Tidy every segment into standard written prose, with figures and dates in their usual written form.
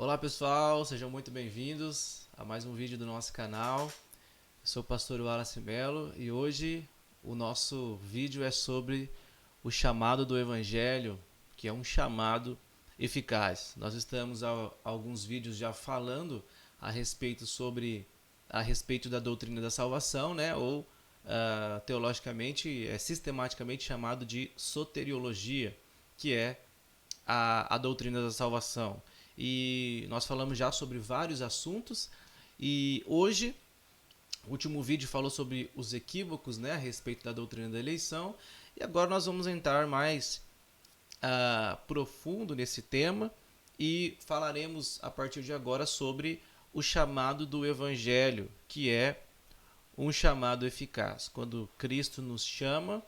Olá pessoal, sejam muito bem-vindos a mais um vídeo do nosso canal. Eu sou o pastor Wallace Melo e hoje o nosso vídeo é sobre o chamado do Evangelho, que é um chamado eficaz. Nós estamos há alguns vídeos já falando a respeito da doutrina da salvação, né? Ou teologicamente, sistematicamente chamado de soteriologia, que é a doutrina da salvação. E nós falamos já sobre vários assuntos e hoje o último vídeo falou sobre os equívocos, né, a respeito da doutrina da eleição, e agora nós vamos entrar mais profundo nesse tema e falaremos a partir de agora sobre o chamado do Evangelho, que é um chamado eficaz. Quando Cristo nos chama,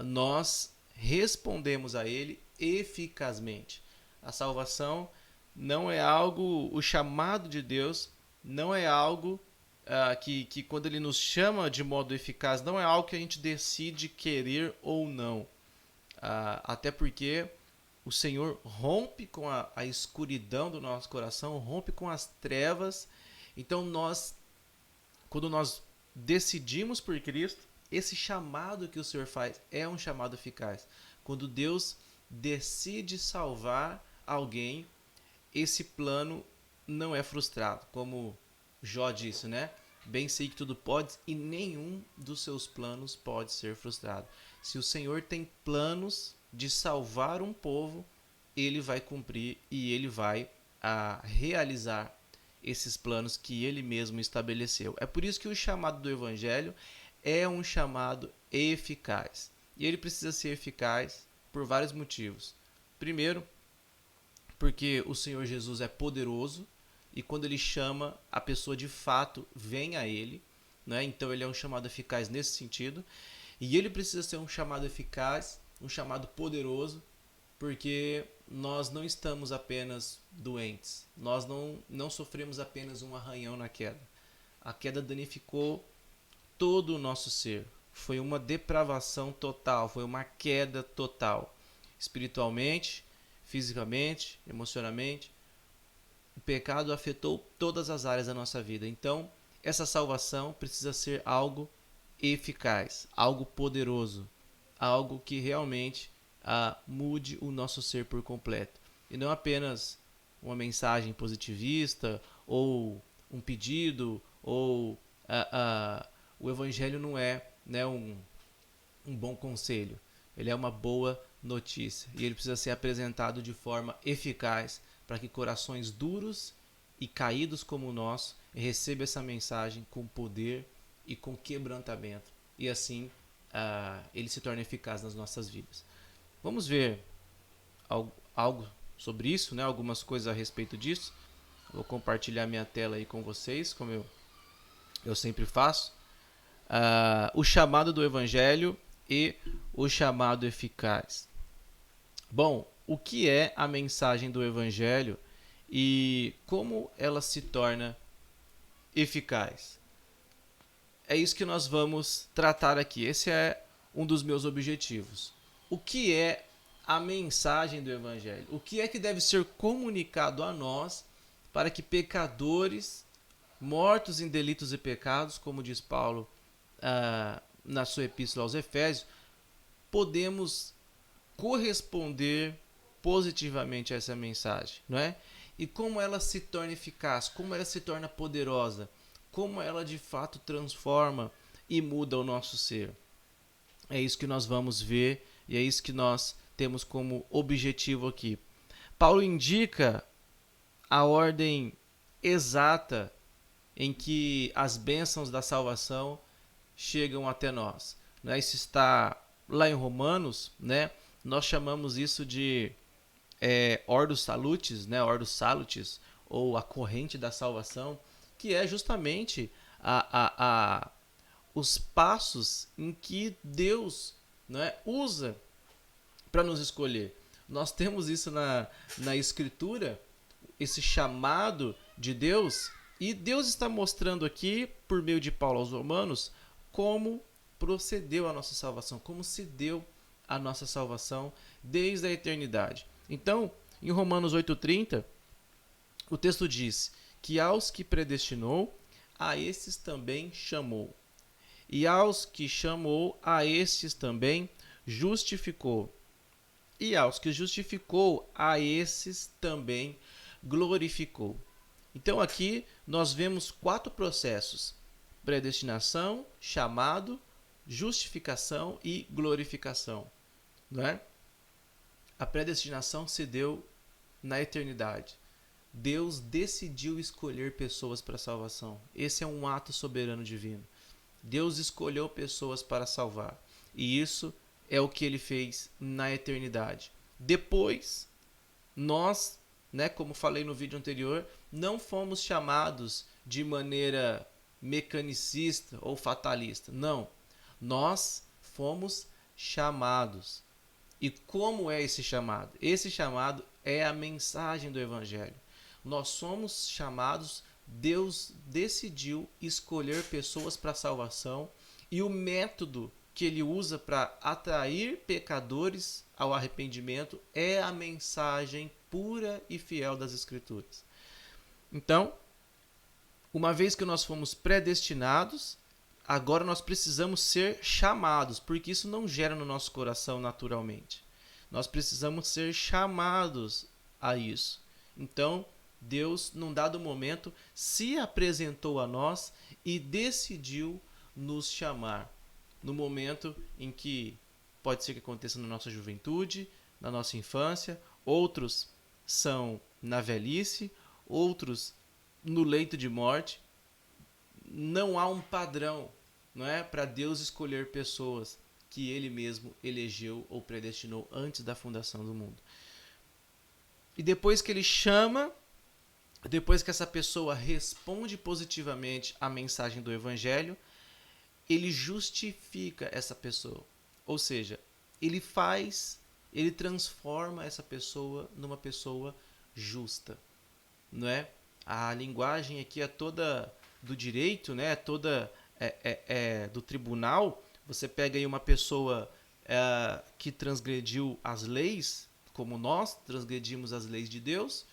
nós respondemos a Ele eficazmente. A salvação não é algo, o chamado de Deus não é algo que quando Ele nos chama de modo eficaz, não é algo que a gente decide querer ou não. Até porque o Senhor rompe com a escuridão do nosso coração, rompe com as trevas. Então quando nós decidimos por Cristo, esse chamado que o Senhor faz é um chamado eficaz. Quando Deus decide salvar alguém, esse plano não é frustrado. Como Jó disse, né? Bem sei que tudo pode e nenhum dos seus planos pode ser frustrado. Se o Senhor tem planos de salvar um povo, ele vai cumprir e ele vai realizar esses planos que ele mesmo estabeleceu. É por isso que o chamado do Evangelho é um chamado eficaz. E ele precisa ser eficaz por vários motivos. Primeiro, porque o Senhor Jesus é poderoso e quando ele chama, a pessoa de fato vem a ele, né? Então ele é um chamado eficaz nesse sentido. E ele precisa ser um chamado eficaz, um chamado poderoso, porque nós não estamos apenas doentes, nós não sofremos apenas um arranhão na queda. A queda danificou todo o nosso ser. Foi uma depravação total, foi uma queda total. Espiritualmente, fisicamente, emocionalmente. O pecado afetou todas as áreas da nossa vida. Então, essa salvação precisa ser algo eficaz, algo poderoso, algo que realmente mude o nosso ser por completo. E não apenas uma mensagem positivista ou um pedido ou o evangelho não é, né, um bom conselho. Ele é uma boa notícia e ele precisa ser apresentado de forma eficaz para que corações duros e caídos como o nosso recebam essa mensagem com poder e com quebrantamento e assim ele se torne eficaz nas nossas vidas. Vamos ver algo sobre isso, né? Algumas coisas a respeito disso. Vou compartilhar minha tela aí com vocês, como eu sempre faço. O chamado do Evangelho e o chamado eficaz. Bom, o que é a mensagem do Evangelho e como ela se torna eficaz? É isso que nós vamos tratar aqui. Esse é um dos meus objetivos. O que é a mensagem do Evangelho? O que é que deve ser comunicado a nós para que pecadores, mortos em delitos e pecados, como diz Paulo na sua epístola aos Efésios, podemos corresponder positivamente a essa mensagem, não é? E como ela se torna eficaz, como ela se torna poderosa, como ela de fato transforma e muda o nosso ser. É isso que nós vamos ver e é isso que nós temos como objetivo aqui. Paulo indica a ordem exata em que as bênçãos da salvação chegam até nós. Isso está lá em Romanos, né? Nós chamamos isso de Ordo Salutis, né? Ordo Salutis, ou a corrente da salvação, que é justamente os passos em que Deus, né, usa para nos escolher. Nós temos isso na Escritura, esse chamado de Deus, e Deus está mostrando aqui, por meio de Paulo aos Romanos, como procedeu a nossa salvação, como se deu a nossa salvação desde a eternidade. Então, em Romanos 8,30, O texto diz que aos que predestinou, a esses também chamou. E aos que chamou, a estes também justificou. E aos que justificou, a esses também glorificou. Então aqui nós vemos 4 processos: predestinação, chamado, justificação e glorificação. Não é? A predestinação se deu na eternidade. Deus decidiu escolher pessoas para a salvação. Esse é um ato soberano divino. Deus escolheu pessoas para salvar. E isso é o que ele fez na eternidade. Depois, nós, como falei no vídeo anterior, não fomos chamados de maneira mecanicista ou fatalista. Não. Nós fomos chamados. E como é esse chamado? Esse chamado é a mensagem do Evangelho. Nós somos chamados, Deus decidiu escolher pessoas para a salvação, e o método que ele usa para atrair pecadores ao arrependimento é a mensagem pura e fiel das Escrituras. Então, uma vez que nós fomos predestinados, agora nós precisamos ser chamados, porque isso não gera no nosso coração naturalmente. Nós precisamos ser chamados a isso. Então, Deus, num dado momento, se apresentou a nós e decidiu nos chamar. No momento em que pode ser que aconteça na nossa juventude, na nossa infância, outros são na velhice, outros no leito de morte. Não há um padrão, não é, para Deus escolher pessoas que ele mesmo elegeu ou predestinou antes da fundação do mundo. E depois que ele chama, depois que essa pessoa responde positivamente à mensagem do Evangelho, ele justifica essa pessoa. Ou seja, ele transforma essa pessoa numa pessoa justa. Não é? A linguagem aqui é toda do direito, né? Toda do tribunal. Você pega aí uma pessoa que transgrediu as leis, como nós transgredimos as leis de Deus,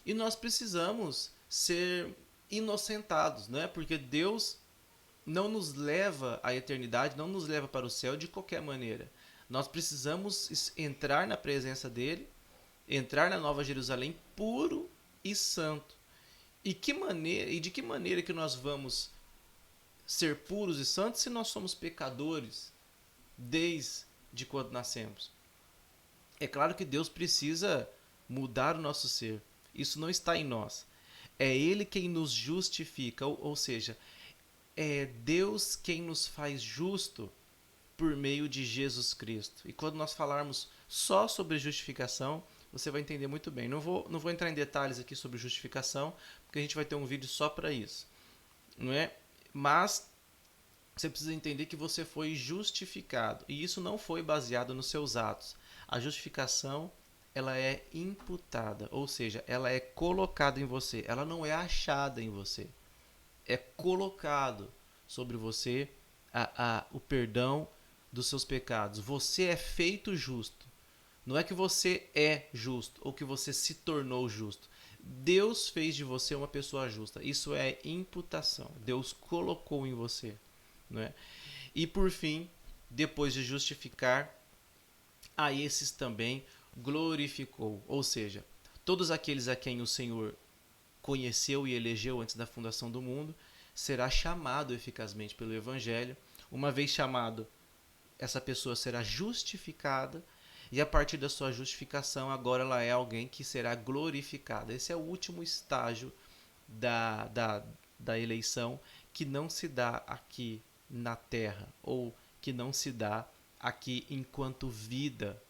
e nós precisamos ser inocentados, né? Porque Deus não nos leva à eternidade, não nos leva para o céu de qualquer maneira. Nós precisamos entrar na presença dele, entrar na Nova Jerusalém puro e santo. E de que maneira que nós vamos ser puros e santos se nós somos pecadores desde quando nascemos? É claro que Deus precisa mudar o nosso ser. Isso não está em nós. É Ele quem nos justifica, ou seja, é Deus quem nos faz justo por meio de Jesus Cristo. E quando nós falarmos só sobre justificação, você vai entender muito bem. Não vou entrar em detalhes aqui sobre justificação, porque a gente vai ter um vídeo só para isso. Não é? Mas você precisa entender que você foi justificado. E isso não foi baseado nos seus atos. A justificação, ela é imputada, ou seja, ela é colocada em você. Ela não é achada em você. É colocado sobre você o perdão dos seus pecados. Você é feito justo. Não é que você é justo ou que você se tornou justo. Deus fez de você uma pessoa justa. Isso é imputação. Deus colocou em você. Não é? E por fim, depois de justificar, a esses também glorificou. Ou seja, todos aqueles a quem o Senhor conheceu e elegeu antes da fundação do mundo, será chamado eficazmente pelo Evangelho. Uma vez chamado, essa pessoa será justificada, e a partir da sua justificação, agora ela é alguém que será glorificada. Esse é o último estágio da eleição, que não se dá aqui na terra, ou que não se dá aqui enquanto vida,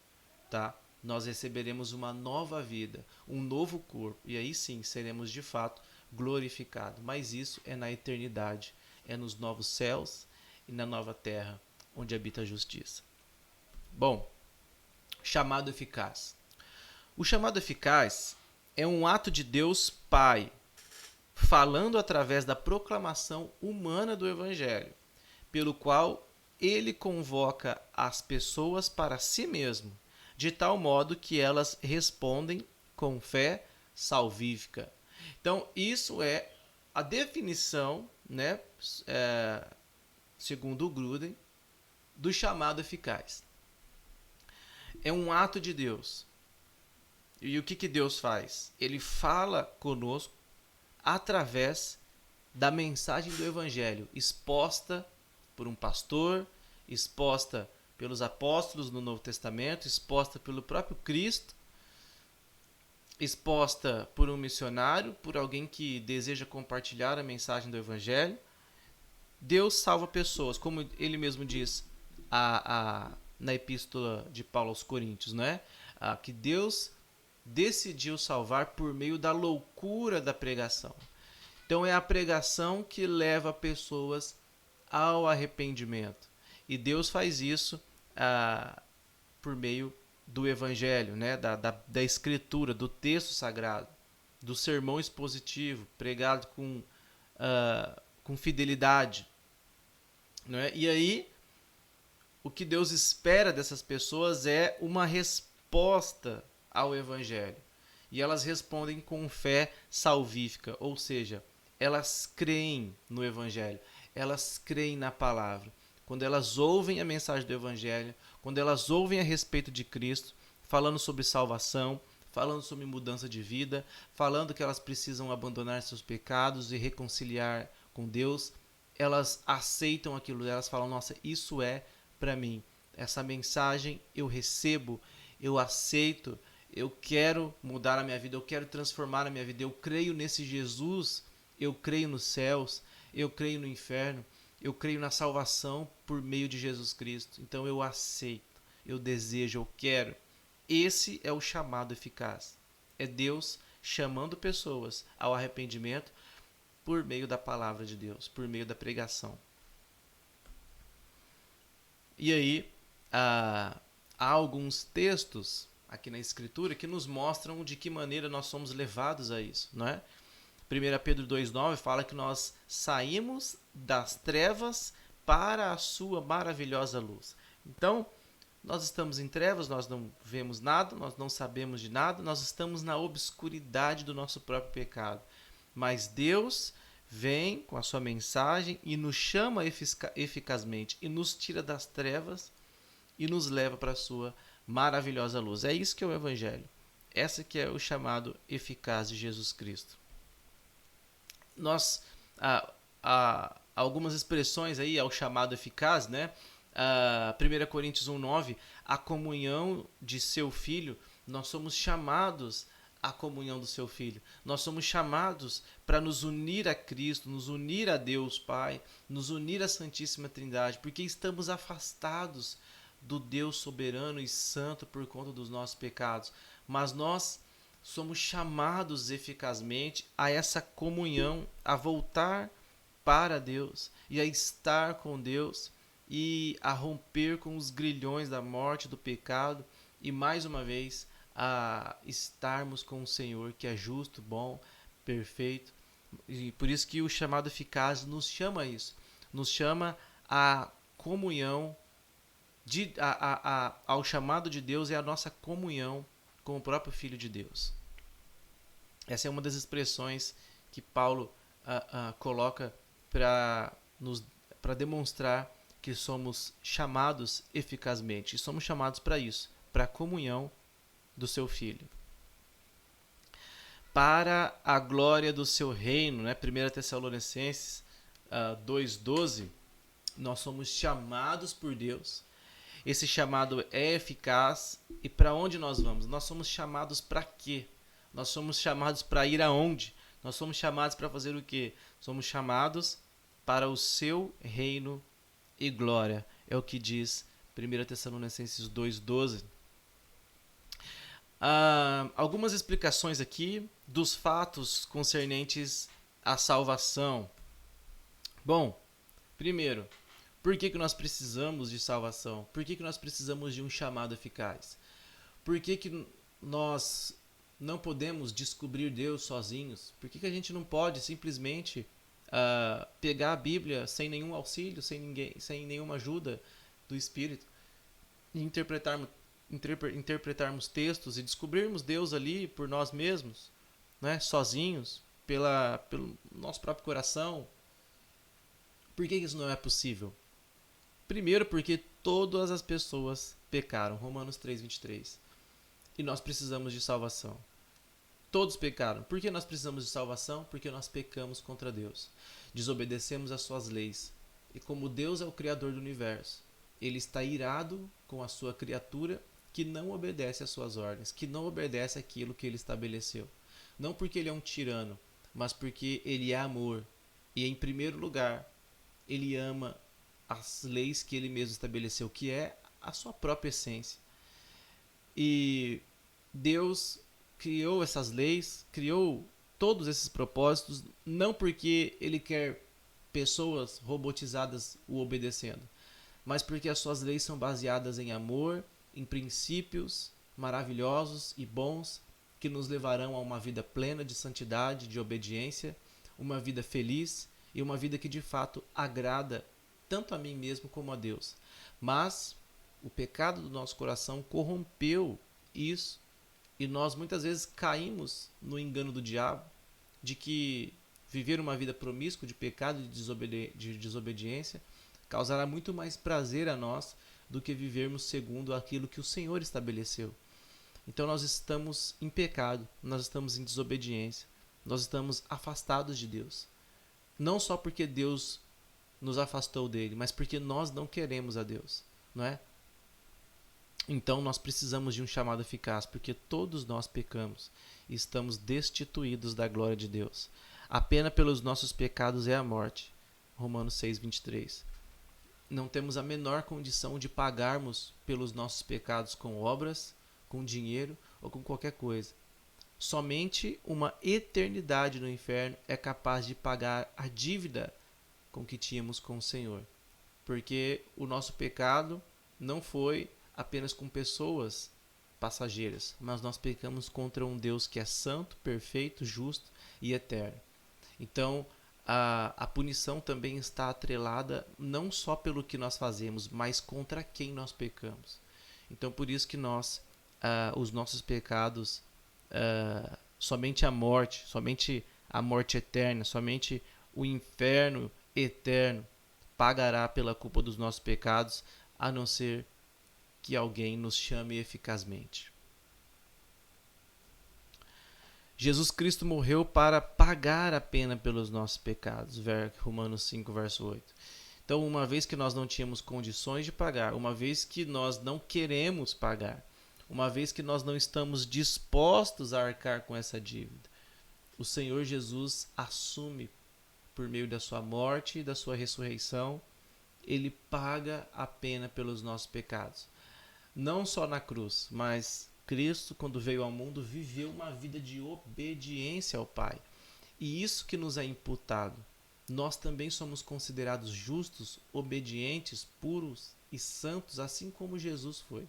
tá? Nós receberemos uma nova vida, um novo corpo, e aí sim seremos de fato glorificados. Mas isso é na eternidade, é nos novos céus e na nova terra, onde habita a justiça. Bom, chamado eficaz. O chamado eficaz é um ato de Deus Pai, falando através da proclamação humana do Evangelho, pelo qual ele convoca as pessoas para si mesmo, de tal modo que elas respondem com fé salvífica. Então, isso é a definição, né, segundo o Gruden, do chamado eficaz. É um ato de Deus. E o que Deus faz? Ele fala conosco através da mensagem do Evangelho, exposta por um pastor, exposta pelos apóstolos no Novo Testamento, exposta pelo próprio Cristo, exposta por um missionário, por alguém que deseja compartilhar a mensagem do Evangelho. Deus salva pessoas, como ele mesmo diz na epístola de Paulo aos Coríntios, né? Que Deus decidiu salvar por meio da loucura da pregação. Então é a pregação que leva pessoas ao arrependimento. E Deus faz isso por meio do Evangelho, né? da Escritura, do texto sagrado, do sermão expositivo, pregado com fidelidade. Né? E aí, o que Deus espera dessas pessoas é uma resposta ao Evangelho. E elas respondem com fé salvífica, ou seja, elas creem no Evangelho, elas creem na palavra. Quando elas ouvem a mensagem do Evangelho, quando elas ouvem a respeito de Cristo, falando sobre salvação, falando sobre mudança de vida, falando que elas precisam abandonar seus pecados e reconciliar com Deus, elas aceitam aquilo, elas falam, nossa, isso é para mim. Essa mensagem eu recebo, eu aceito, eu quero mudar a minha vida, eu quero transformar a minha vida, eu creio nesse Jesus, eu creio nos céus, eu creio no inferno, eu creio na salvação por meio de Jesus Cristo. Então eu aceito, eu desejo, eu quero. Esse é o chamado eficaz. É Deus chamando pessoas ao arrependimento por meio da palavra de Deus, por meio da pregação. E aí, há alguns textos aqui na Escritura que nos mostram de que maneira nós somos levados a isso, não é? 1 Pedro 2,9 fala que nós saímos das trevas para a sua maravilhosa luz. Então, nós estamos em trevas, nós não vemos nada, nós não sabemos de nada, nós estamos na obscuridade do nosso próprio pecado. Mas Deus vem com a sua mensagem e nos chama eficazmente e nos tira das trevas e nos leva para a sua maravilhosa luz. É isso que é o Evangelho. Essa que é o chamado eficaz de Jesus Cristo. Nós, algumas expressões aí ao chamado eficaz, né? 1 Coríntios 1,9, a comunhão de seu Filho, nós somos chamados à comunhão do seu Filho. Nós somos chamados para nos unir a Cristo, nos unir a Deus Pai, nos unir à Santíssima Trindade, porque estamos afastados do Deus soberano e santo por conta dos nossos pecados. Mas nós somos chamados eficazmente a essa comunhão, a voltar para Deus e a estar com Deus e a romper com os grilhões da morte, do pecado e mais uma vez a estarmos com o Senhor que é justo, bom, perfeito. E por isso que o chamado eficaz nos chama a isso, nos chama a comunhão, ao chamado de Deus e a nossa comunhão com o próprio Filho de Deus. Essa é uma das expressões que Paulo coloca para demonstrar que somos chamados eficazmente. E somos chamados para isso, para a comunhão do seu Filho. Para a glória do seu reino, né? 1 Tessalonicenses 2,12, nós somos chamados por Deus. Esse chamado é eficaz. E para onde nós vamos? Nós somos chamados para quê? Nós somos chamados para ir aonde? Nós somos chamados para fazer o quê? Somos chamados para o seu reino e glória. É o que diz 1 Tessalonicenses 2,12. Algumas explicações aqui dos fatos concernentes à salvação. Bom, primeiro, por que nós precisamos de salvação? Por que nós precisamos de um chamado eficaz? Por que nós não podemos descobrir Deus sozinhos? Por que a gente não pode simplesmente pegar a Bíblia sem nenhum auxílio, sem nenhuma ajuda do Espírito e interpretarmos textos e descobrirmos Deus ali por nós mesmos, né, sozinhos? pelo nosso próprio coração. Por que isso não é possível? Primeiro, porque todas as pessoas pecaram. Romanos 3:23. E nós precisamos de salvação. Todos pecaram. Por que nós precisamos de salvação? Porque nós pecamos contra Deus. Desobedecemos às suas leis. E como Deus é o Criador do universo, Ele está irado com a sua criatura que não obedece às suas ordens, que não obedece àquilo que Ele estabeleceu. Não porque Ele é um tirano, mas porque Ele é amor. E em primeiro lugar, Ele ama as leis que Ele mesmo estabeleceu, que é a sua própria essência. E Deus criou essas leis, criou todos esses propósitos, não porque Ele quer pessoas robotizadas o obedecendo, mas porque as suas leis são baseadas em amor, em princípios maravilhosos e bons que nos levarão a uma vida plena de santidade, de obediência, uma vida feliz e uma vida que de fato agrada tanto a mim mesmo como a Deus. Mas o pecado do nosso coração corrompeu isso e nós muitas vezes caímos no engano do diabo de que viver uma vida promíscua de pecado e de desobediência causará muito mais prazer a nós do que vivermos segundo aquilo que o Senhor estabeleceu. Então nós estamos em pecado, nós estamos em desobediência, nós estamos afastados de Deus. Não só porque Deus nos afastou dele, mas porque nós não queremos a Deus, não é? Então nós precisamos de um chamado eficaz, porque todos nós pecamos e estamos destituídos da glória de Deus. A pena pelos nossos pecados é a morte. Romanos 6:23. Não temos a menor condição de pagarmos pelos nossos pecados com obras, com dinheiro ou com qualquer coisa. Somente uma eternidade no inferno é capaz de pagar a dívida com que tínhamos com o Senhor. Porque o nosso pecado não foi apenas com pessoas passageiras, mas nós pecamos contra um Deus que é santo, perfeito, justo e eterno. Então, a punição também está atrelada não só pelo que nós fazemos, mas contra quem nós pecamos. Então, por isso que nós, os nossos pecados, somente a morte eterna, somente o inferno eterno pagará pela culpa dos nossos pecados, a não ser que alguém nos chame eficazmente. Jesus Cristo morreu para pagar a pena pelos nossos pecados, Romanos 5, verso 8. Então, uma vez que nós não tínhamos condições de pagar, uma vez que nós não queremos pagar, uma vez que nós não estamos dispostos a arcar com essa dívida, o Senhor Jesus assume, por meio da sua morte e da sua ressurreição, ele paga a pena pelos nossos pecados. Não só na cruz, mas Cristo, quando veio ao mundo, viveu uma vida de obediência ao Pai. E isso que nos é imputado. Nós também somos considerados justos, obedientes, puros e santos, assim como Jesus foi.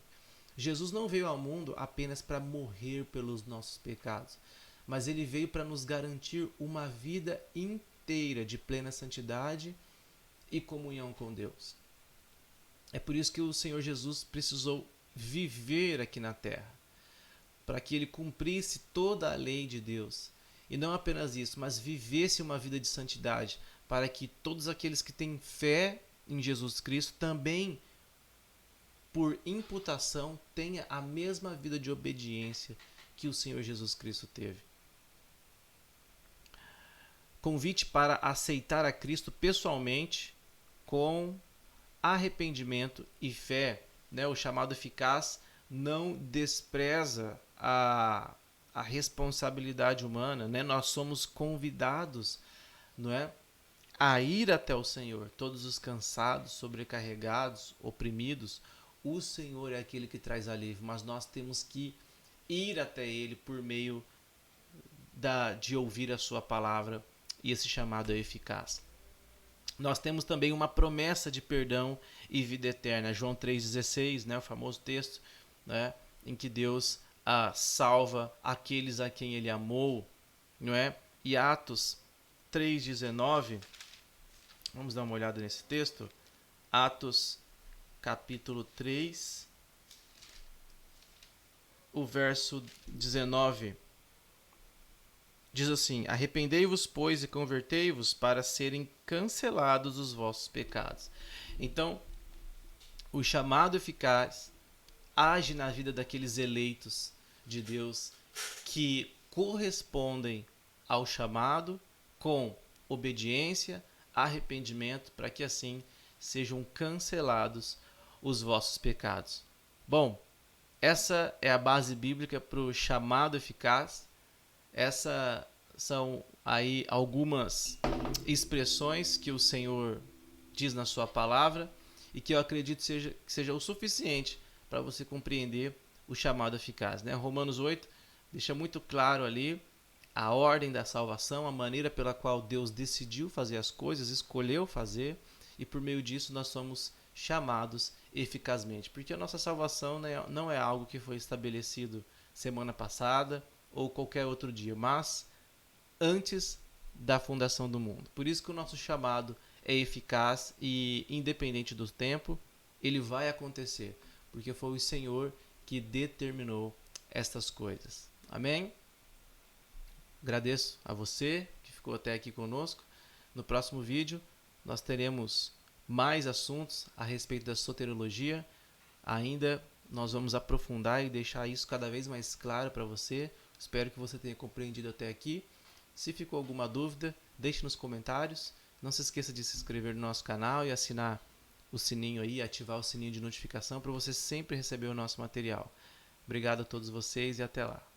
Jesus não veio ao mundo apenas para morrer pelos nossos pecados, mas ele veio para nos garantir uma vida inteira de plena santidade e comunhão com Deus. É por isso que o Senhor Jesus precisou viver aqui na terra, para que ele cumprisse toda a lei de Deus. E não apenas isso, mas vivesse uma vida de santidade, para que todos aqueles que têm fé em Jesus Cristo também, por imputação, tenha a mesma vida de obediência que o Senhor Jesus Cristo teve. Convite para aceitar a Cristo pessoalmente, com arrependimento e fé, né? O chamado eficaz não despreza a responsabilidade humana, né? Nós somos convidados, não é, a ir até o Senhor, todos os cansados, sobrecarregados, oprimidos. O Senhor é aquele que traz alívio, mas nós temos que ir até Ele por meio de ouvir a sua palavra, e esse chamado é eficaz. Nós temos também uma promessa de perdão e vida eterna. João 3,16, né, o famoso texto, né, em que Deus salva aqueles a quem Ele amou. Não é? E Atos 3,19, vamos dar uma olhada nesse texto. Atos capítulo 3, o verso 19. Diz assim: arrependei-vos, pois, e convertei-vos para serem cancelados os vossos pecados. Então, o chamado eficaz age na vida daqueles eleitos de Deus que correspondem ao chamado com obediência, arrependimento, para que assim sejam cancelados os vossos pecados. Bom, essa é a base bíblica para o chamado eficaz. Essas são aí algumas expressões que o Senhor diz na sua palavra e que eu acredito que seja o suficiente para você compreender o chamado eficaz. Né? Romanos 8 deixa muito claro ali a ordem da salvação, a maneira pela qual Deus decidiu fazer as coisas, escolheu fazer, e por meio disso nós somos chamados eficazmente. Porque a nossa salvação não é algo que foi estabelecido semana passada ou qualquer outro dia, mas antes da fundação do mundo. Por isso que o nosso chamado é eficaz e independente do tempo, ele vai acontecer, porque foi o Senhor que determinou estas coisas. Amém? Agradeço a você que ficou até aqui conosco. No próximo vídeo nós teremos mais assuntos a respeito da soteriologia. Ainda nós vamos aprofundar e deixar isso cada vez mais claro para você. Espero que você tenha compreendido até aqui. Se ficou alguma dúvida, deixe nos comentários. Não se esqueça de se inscrever no nosso canal e assinar o sininho aí, ativar o sininho de notificação para você sempre receber o nosso material. Obrigado a todos vocês e até lá.